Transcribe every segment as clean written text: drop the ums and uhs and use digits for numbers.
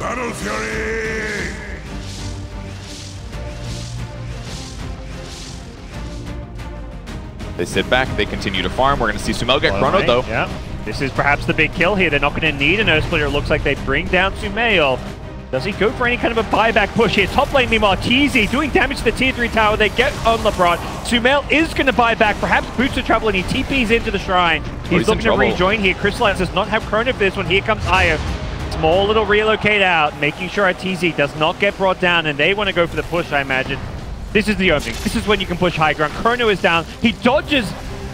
Battle Fury! They sit back, they continue to farm. We're going to see Sumail get chronoed though. Yeah. This is perhaps the big kill here. They're not going to need an Earth Splitter. It looks like they bring down Sumail. Does he go for any kind of a buyback push here? Top lane, meanwhile, TZ doing damage to the tier 3 tower. They get on LeBron. Sumail is going to buy back. Perhaps boots of trouble, and he TPs into the shrine. He's looking to rejoin here. Crystallize does not have chrono for this one. Here comes Io. Small little relocate out, making sure our TZ does not get brought down, and they want to go for the push, I imagine. This is the opening. This is when you can push high ground. Chrono is down. He dodges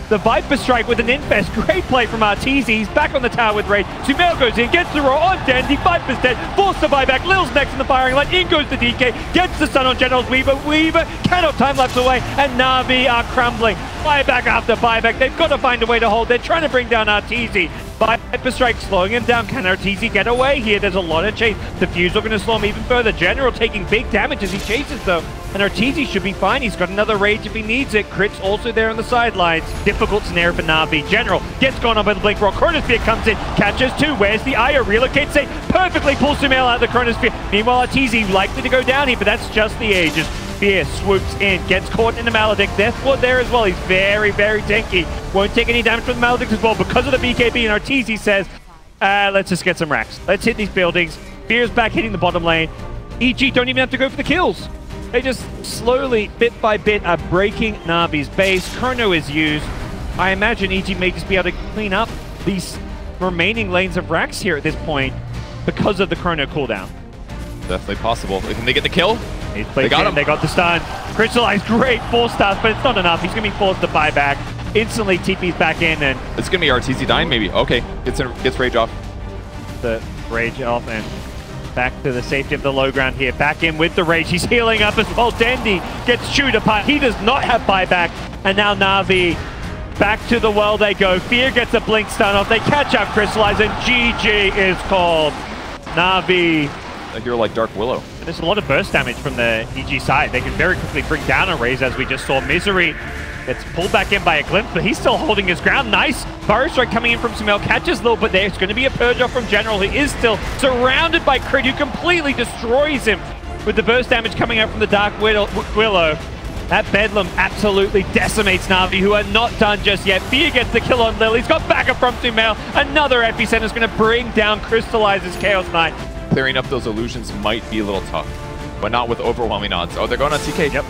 the Viper Strike with an Infest. Great play from Arteezy. He's back on the tower with Rage. Sumail goes in, gets the roll on Dendy. Viper's dead. Forced to buy back. Lil's next in the firing line. In goes the DK. Gets the stun on General's Weaver. Weaver cannot time-lapse away. And NaVi are crumbling. Buyback after buyback. They've got to find a way to hold. They're trying to bring down Arteezy. Viper Strike slowing him down. Can Arteezy get away here? There's a lot of chase. The Fuse are going to slow him even further. General taking big damage as he chases though. And Arteezy should be fine. He's got another Rage if he needs it. Crit's also there on the sidelines. Difficult scenario for NaVi. General gets gone on by the Blink Rock. Chronosphere comes in. Catches two. Where's the Io? Relocates it. Perfectly pulls Sumail out of the Chronosphere. Meanwhile, Arteezy likely to go down here, but that's just the Aegis. Fear swoops in, gets caught in the Maledict. Death Ward there as well. He's very, very tanky. Won't take any damage from the Maledict as well because of the BKB. And Arteezy says, let's just get some racks. Let's hit these buildings. Fear's back hitting the bottom lane. EG don't even have to go for the kills. They just slowly, bit by bit, are breaking NaVi's base. Chrono is used. I imagine EG may just be able to clean up these remaining lanes of racks here at this point because of the Chrono cooldown. Definitely possible. Can they get the kill? They got him. They got the stun. Crystallize, great 4 stars, but it's not enough. He's going to be forced to buy back. Instantly TP's back in, and it's going to be Arteezy dying maybe. Okay, gets Rage off. The Rage off, and back to the safety of the low ground here. Back in with the Rage. He's healing up as well. Dendy gets chewed apart. He does not have buyback. And now NaVi, back to the well they go. Fear gets a blink stun off. They catch up Crystallize, and GG is called. NaVi. A hero like Dark Willow. And there's a lot of burst damage from the EG side. They can very quickly bring down a Raze, as we just saw. Misery gets pulled back in by a glimpse, but he's still holding his ground. Nice Burrow Strike coming in from Sumail. Catches Lil, but there's going to be a purge off from General, who is still surrounded by Crit, who completely destroys him with the burst damage coming out from the Dark Willow. That Bedlam absolutely decimates NaVi, who are not done just yet. Fear gets the kill on Lil. He's got backup from Sumail. Another Epicenter is going to bring down Crystallizer's Chaos Knight. Clearing up those illusions might be a little tough, but not with overwhelming odds. Oh, they're going on TK. Yep.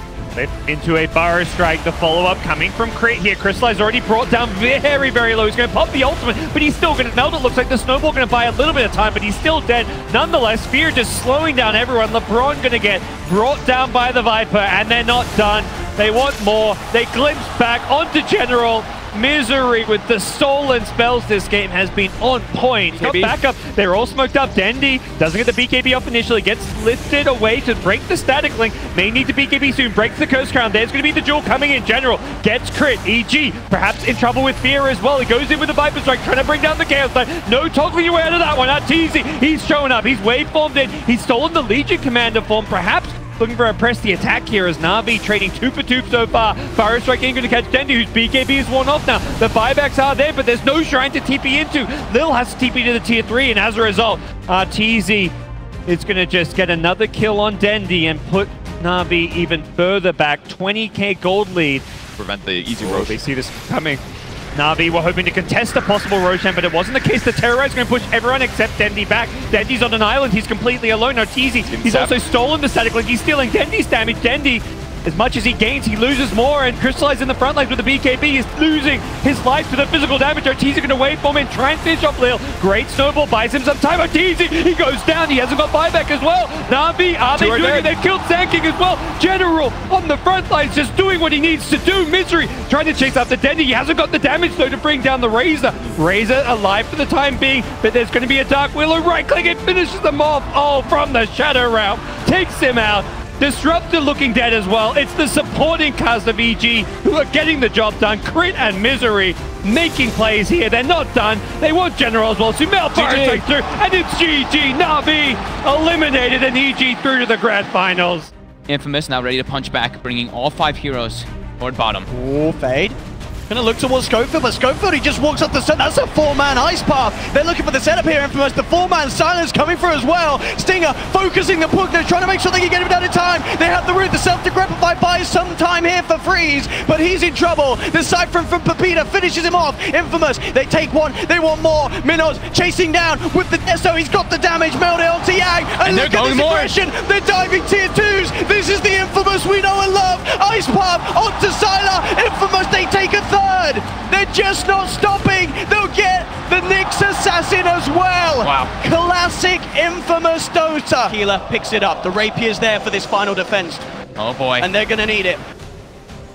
Into a Burrow Strike. The follow-up coming from Crit here. Crystallize already brought down very, very low. He's going to pop the ultimate, but he's still going to melt. It looks like the Snowball going to buy a little bit of time, but he's still dead. Nonetheless, Fear just slowing down everyone. LeBron going to get brought down by the Viper, and they're not done. They want more. They glimpse back onto General. Misery with the stolen spells. This game has been on point. Got backup. They're all smoked up. Dendy doesn't get the BKB off initially. Gets lifted away to break the static link. May need to BKB soon. Breaks the Curse Crown. There's going to be the duel coming in. General gets Crit. EG perhaps in trouble with Fear as well. He goes in with the Viper Strike, trying to bring down the Chaos Knight. No toggling your way out of that one. Arteezy, he's showing up. He's waveformed in. He's stolen the Legion Commander form. Perhaps looking for a press the attack here as NaVi trading 2 for 2 so far. Burrow Strike ain't going to catch Dendy, whose BKB is worn off now. The buybacks are there, but there's no shrine to TP into. Lil has to TP to the tier 3, and as a result, Arteezy is going to just get another kill on Dendy and put NaVi even further back. 20k gold lead. Prevent the easy Rosh. They see this coming. NaVi were hoping to contest a possible Roshan, but it wasn't the case. The Terrorize is going to push everyone except Dendy back. Dendy's on an island. He's completely alone. Arteezy, he's also stolen the static link. He's stealing Dendy's damage. Dendy, as much as he gains, he loses more, and Crystallize in the front lines with the BKB is losing his life to the physical damage. Arteezy going to wait for him and try and finish off Lil. Great Snowball buys him some time. Arteezy, he goes down. He hasn't got buyback as well. NaVi, are they doing it? They've killed Sand King as well. General on the front lines just doing what he needs to do. Misery trying to chase after Dendy. He hasn't got the damage though to bring down the Razor. Razor alive for the time being, but there's going to be a Dark Willow. Right click, it finishes them off. Oh, from the Shadow route. Takes him out. Disruptor looking dead as well. It's the supporting cast of EG who are getting the job done. Crit and Misery making plays here. They're not done. They want General as well. Sumail straight through, and it's GG. NaVi eliminated and EG through to the grand finals. Infamous now ready to punch back, bringing all 5 heroes toward bottom. Ooh, Fade. Gonna look towards Schofield, but Schofield, he just walks up the set. That's a 4-man ice path. They're looking for the setup here, Infamous. The 4-man silence coming through as well. Stinger focusing the puck. They're trying to make sure they can get him down in time. They have the route. The self-decrepify buys some time here for Freeze, but he's in trouble. The siphon from Pepita finishes him off. Infamous, they take one. They want more. Minos chasing down with the Deso. He's got the damage. Melded onto Yang. And look at this aggression. They're diving tier 2s. This is the Infamous we know and love. Ice path onto Sylar. Infamous, they take a third. They're just not stopping. They'll get the Nyx Assassin as well. Wow. Classic Infamous Dota. Keeler picks it up. The Rapier's there for this final defense. Oh boy. And they're going to need it.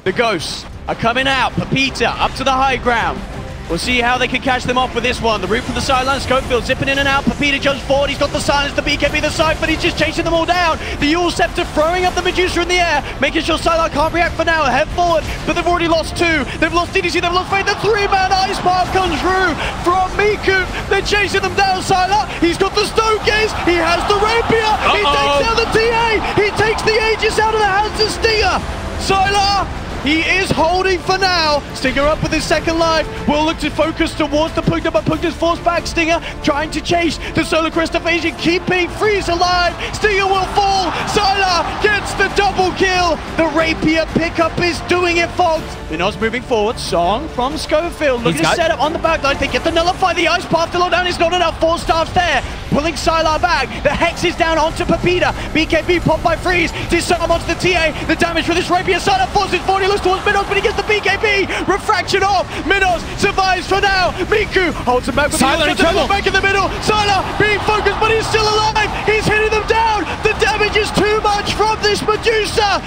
The Ghosts are coming out. Pepita up to the high ground. We'll see how they can catch them off with this one. The route from the sideline, Schofield zipping in and out. Pepita jumps forward. He's got the silence, the BKB, the Cypher. He's just chasing them all down. The Yule Scepter throwing up the Medusa in the air, making sure Sylar can't react for now. Head forward, but they've already lost 2. They've lost DDC, they've lost Fate. The 3-man ice path comes through from Miku. They're chasing them down, Sylar. He's got the Stokies. He has the Rapier. He takes down the TA. He takes the Aegis out of the hands of Stinger. Sylar, he is holding for now. Stinger up with his second life. Will look to focus towards the Pugna, but Pugna's forced back. Stinger trying to chase the Solar Crest evasion, keeping Freeze alive. Stinger will fall. Sylar gets the double kill. The Rapier pickup is doing it, folks. Minos moving forward. Song from Schofield. Look at his setup on the backline. They get the nullify. The ice path to lock down is not enough. 4 staffs there. Pulling Sylar back. The Hex is down onto Pepita. BKB popped by Freeze. Disarm onto the TA. The damage for this Rapier. Sylar forces 40 towards Minos, but he gets the BKB. Refraction off. Minos survives for now. Miku holds him back. Sylar in trouble. Back in the middle. Sylar being focused, but he's still alive. He's hitting them down. The damage is too much from this Medusa.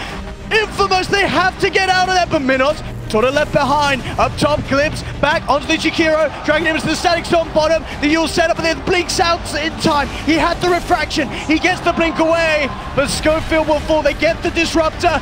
Infamous, they have to get out of there, but Minos sort of left behind. Up top, Glimpse back onto the Chikiro, dragging him into the Static Storm bottom. The Yule set up and then blinks out in time. He had the refraction. He gets the blink away, but Schofield will fall. They get the Disruptor,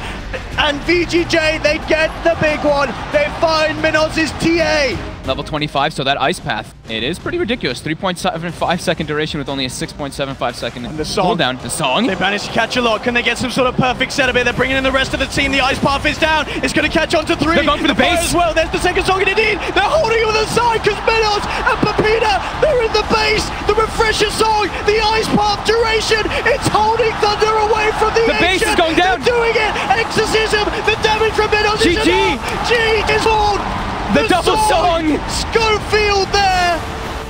and VGJ, they get the big one. They find Minos' TA. Level 25, so that ice path, it is pretty ridiculous. 3.75 second duration with only a 6.75 second cooldown. The song. They managed to catch a lot. Can they get some sort of perfect setup here? They're bringing in the rest of the team. The ice path is down. It's going to catch on to 3. They're going for the base as well. There's the second song, and indeed, they're holding it with the side because Minos and Pepita, they're in the base. The refresher song, the ice path duration, it's holding Thunder away from the base is going down. They're doing it. Exorcism. The damage from Minos is GG. enough. G is hold. The double song! Schofield there!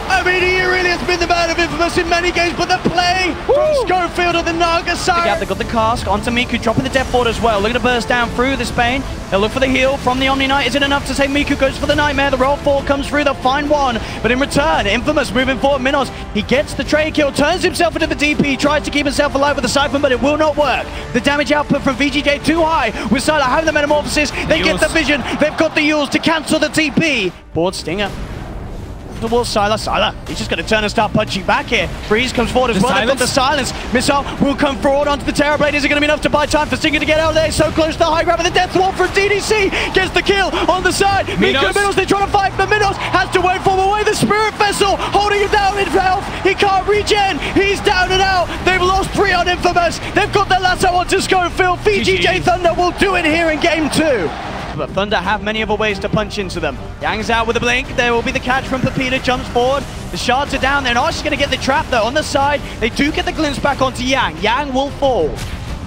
I mean, he really has been the man of Infamous in many games, but the play from Schofield of the Naga side. They've got the cask onto Miku, dropping the death board as well. Looking to burst down through this Bane. They'll look for the heal from the Omni Knight. Is it enough to say Miku goes for the Nightmare? The roll 4 comes through, they'll find 1. But in return, Infamous moving forward. Minos, he gets the trade kill, turns himself into the DP, tries to keep himself alive with the Siphon, but it will not work. The damage output from VGJ too high. With Sylar having the Metamorphosis, they get the vision. They've got the Yules to cancel the TP. Board Stinger towards Sylar. He's just going to turn and start punching back here. Freeze comes forward as well. They've got the silence. Missile will come forward onto the Terrorblade. Is it going to be enough to buy time for Stinger to get out of there? So close to the high ground, but the death wall from DDC gets the kill on the side. Minos, they're trying to fight, but Minos has to wait for him away. The Spirit Vessel holding him down in health. He can't regen. He's down and out. They've lost 3 on Infamous. They've got the lasso onto Schofield. VGJ.Thunder will do it here in game 2. But Thunder have many other ways to punch into them. Yang's out with a blink. There will be the catch from Pepita. Jumps forward. The shards are down. They're not just going to get the trap, though. On the side, they do get the glimpse back onto Yang. Yang will fall.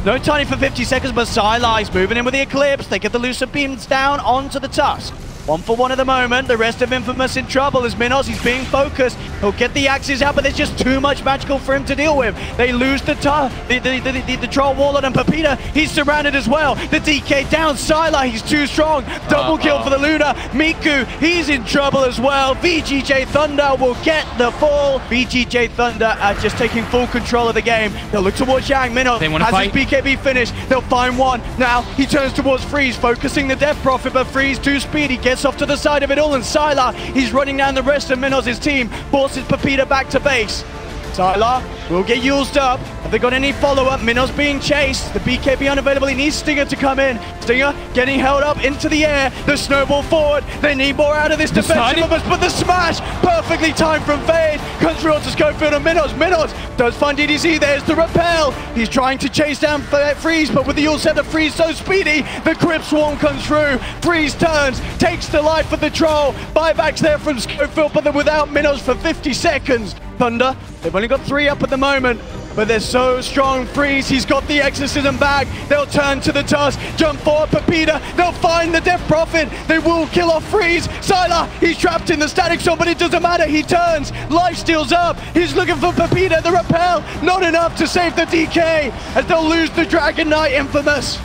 No tiny for 50 seconds, but Sylar is moving in with the Eclipse. They get the Lucid Beams down onto the Tusk. 1 for 1 at the moment. The rest of Infamous in trouble as Minos, he's being focused. He'll get the axes out, but there's just too much magical for him to deal with. They lose the Troll Warlord and Pepita. He's surrounded as well. The DK down. Sylar, he's too strong. Double kill for the Luna. Miku, he's in trouble as well. VGJ.Thunder will get the fall. VGJ.Thunder are just taking full control of the game. They'll look towards Yang. Minos has his BKB finished. They'll find 1. Now he turns towards Freeze, focusing the Death Prophet, but Freeze too speedy. Gets off to the side of it all, and Sylar, he's running down the rest of Minos' team, forces Pepita back to base. Sylar will get used up. Have they got any follow-up? Minos being chased. The BKB unavailable. He needs Stinger to come in. Stinger getting held up into the air. The snowball forward. They need more out of this defensive of us, but the smash perfectly timed from Fade. Comes through onto Schofield and Minos. Minos does find DDC. There's the repel. He's trying to chase down Freeze, but with the Yule Scepter, Freeze so speedy. The Crypt Swarm comes through. Freeze turns, takes the life of the troll. Buybacks there from Schofield, but they're without Minos for 50 seconds. Thunder, they've only got 3 up at the moment, but they're so strong. Freeze, he's got the Exorcism back. They'll turn to the Tusk, jump forward, Pepita. They'll find the Death Prophet. They will kill off Freeze. Sylar, he's trapped in the Static Storm, but it doesn't matter. He turns, lifesteal's up. He's looking for Pepita, the repel. Not enough to save the DK, as they'll lose the Dragon Knight Infamous.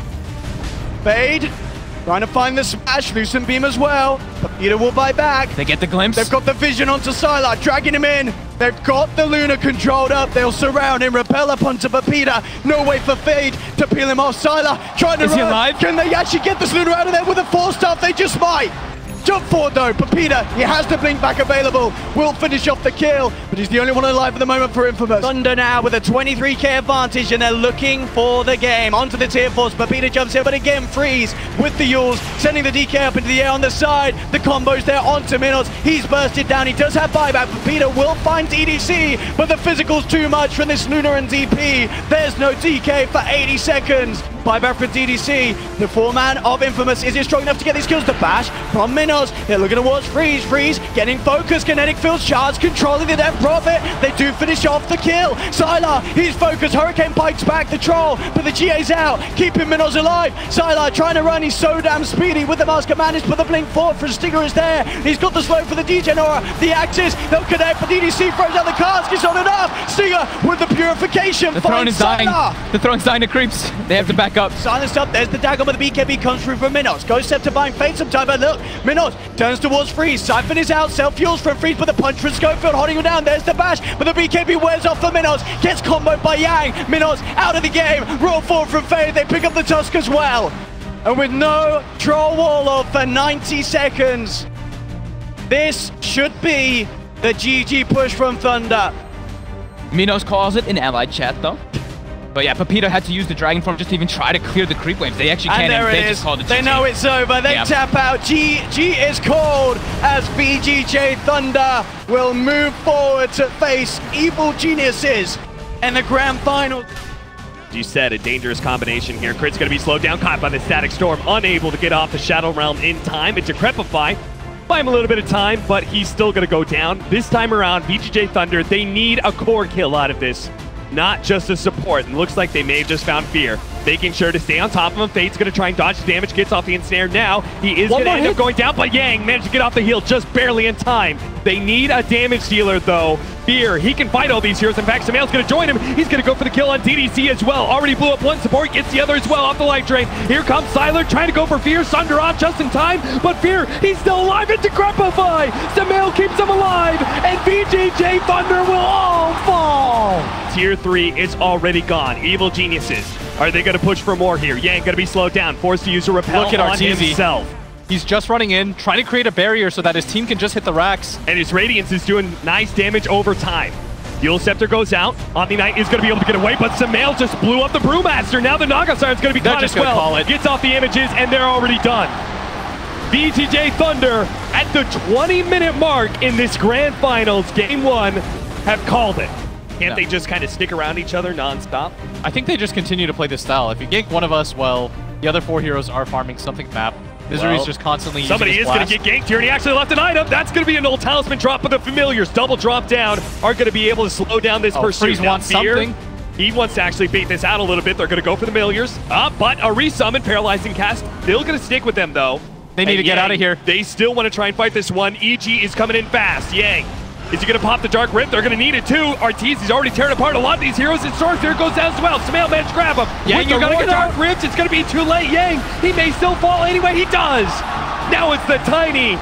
Fade, trying to find the smash, Lucent Beam as well. Pepita will buy back. They get the glimpse. They've got the vision onto Sylar, dragging him in. They've got the Luna controlled up. They'll surround him, repel up onto Pepita. No way for Fade to peel him off. Sylar trying to run. Is he alive? Can they actually get this Luna out of there with a 4-star? They just might. Jump forward though, Pepita, he has the blink back available. Will finish off the kill, but he's the only one alive at the moment for Infamous. Thunder now with a 23k advantage, and they're looking for the game. Onto the tier 4s, Pepita jumps in, but again Freeze with the Yules, sending the DK up into the air on the side. The combo's there onto Minos, he's bursted down, he does have buyback. Pepita will find EDC, but the physical's too much from this Luna and DP. There's no DK for 80 seconds. Buyback for DDC. The 4-man of Infamous, is he strong enough to get these kills? The bash from Minos. They're looking towards Freeze. Freeze getting focused. Kinetic fields charge, controlling the Death Prophet. They do finish off the kill. Sylar, he's focused. Hurricane pikes back the troll, but the GA's out, keeping Minos alive. Sylar trying to run. He's so damn speedy with the Mask of Madness, but the blink forward for Stinger is there. He's got the slow for the DJ Nora. The Axis, they'll connect, but DDC throws out the cask. It's not enough. Stinger with the purification. The throne is dying. The throne's dying to creeps. They have to back up. Silenced up, there's the dagger, but the BKB comes through from Minos. Goes Scepter buying Fade some time, but look, Minos turns towards Freeze. Siphon is out, self-fuels from Freeze, but the punch from Schofield holding him down. There's the bash, but the BKB wears off for Minos. Gets comboed by Yang. Minos out of the game. Roll forward from Fade. They pick up the Tusk as well. And with no troll wall off for 90 seconds, this should be the GG push from Thunder. Minos calls it in allied chat though. But yeah, Pepita had to use the Dragon Form just to even try to clear the creep waves. They actually can't, and they just called it GG. They know it's over. They tap out. GG is called as VGJ.Thunder will move forward to face Evil Geniuses in the grand final. You said a dangerous combination here. Crit's going to be slowed down, caught by the Static Storm, unable to get off the Shadow Realm in time. It's a Decrepify. Buy him a little bit of time, but he's still going to go down. This time around, VGJ.Thunder, they need a core kill out of this, not just a support. And looks like they may have just found Fear, making sure to stay on top of him. Fade's going to try and dodge the damage, gets off the ensnare now. He is going to end up going down, but Yang managed to get off the heal just barely in time. They need a damage dealer, though. Fear, he can fight all these heroes. In fact, Samael's going to join him. He's going to go for the kill on DDC as well. Already blew up one support, gets the other as well off the life drain. Here comes Sylar trying to go for Fear. Sunder off just in time, but Fear, he's still alive. It's Decrepify. Samael keeps him alive, and VGJ.Thunder will all fall. Tier 3 is already gone. Evil Geniuses, are they going to push for more here? Yang going to be slowed down, forced to use a repel on himself. He's just running in, trying to create a barrier so that his team can just hit the racks. And his Radiance is doing nice damage over time. Yule Scepter goes out. Omni Knight is going to be able to get away, but Samael just blew up the Brewmaster. Now the Naga Siren's going to be caught as well. Gets off the images, and they're already done. VGJ.Thunder at the 20-minute mark in this Grand Finals, Game 1, have called it. Can't they just kind of stick around each other non-stop? I think they just continue to play this style. If you gank one of us, well, the other 4 heroes are farming something map. Misery's just constantly using somebody is going to get ganked here, and he actually left an item. That's going to be an old talisman drop, but the familiars double drop down are going to be able to slow down this pursuit. Freeze wants something. He wants to actually bait this out a little bit. They're going to go for the familiars. But a resummon, paralyzing cast, still going to stick with them, though. They need to get out of here. They still want to try and fight this one. EG is coming in fast. Yang, is he going to pop the Dark Rip? They're going to need it too. Arteez is already tearing apart a lot of these heroes, and Sword Fear goes down as well. Samael managed to grab him. Yang, you're going to get Dark Rips. It's going to be too late. Yang, he may still fall anyway. He does. Now it's the tiny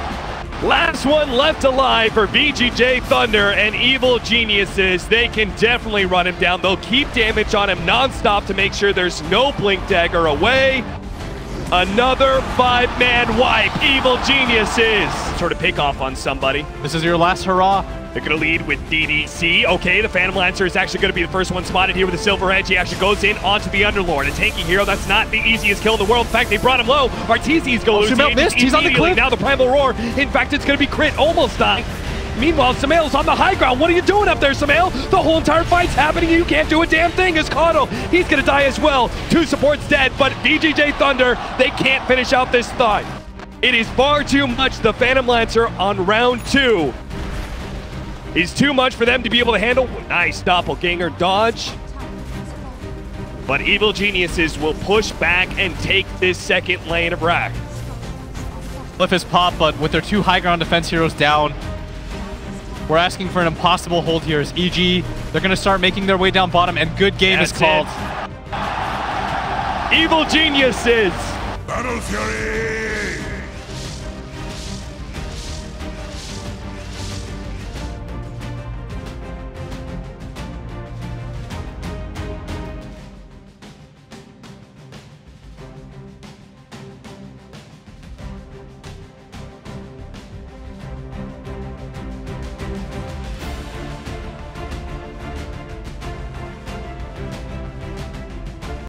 last one left alive for VGJ.Thunder and Evil Geniuses. They can definitely run him down. They'll keep damage on him non-stop to make sure there's no Blink Dagger away. Another 5-man wipe. Evil Geniuses sort of pick off on somebody. This is your last hurrah. They're going to lead with DDC. Okay, the Phantom Lancer is actually going to be the first one spotted here with the Silver Edge. He actually goes in onto the Underlord. A tanky hero, that's not the easiest kill in the world. In fact, they brought him low. Arteezy's going to lose. Missed. He's on the cliff. Now the Primal Roar. In fact, it's going to be crit. Almost dying. Meanwhile, Sumail's on the high ground. What are you doing up there, Sumail? The whole entire fight's happening and you can't do a damn thing. As Kato, he's going to die as well. 2 supports dead, but VGJ.Thunder, they can't finish out this fight. It is far too much. The Phantom Lancer on round 2 is too much for them to be able to handle. Nice doppelganger dodge. But Evil Geniuses will push back and take this second lane of Rack. Cliff is pop, but with their 2 high ground defense heroes down, we're asking for an impossible hold here as EG. They're going to start making their way down bottom, and good game is called. Evil Geniuses. Battle Fury!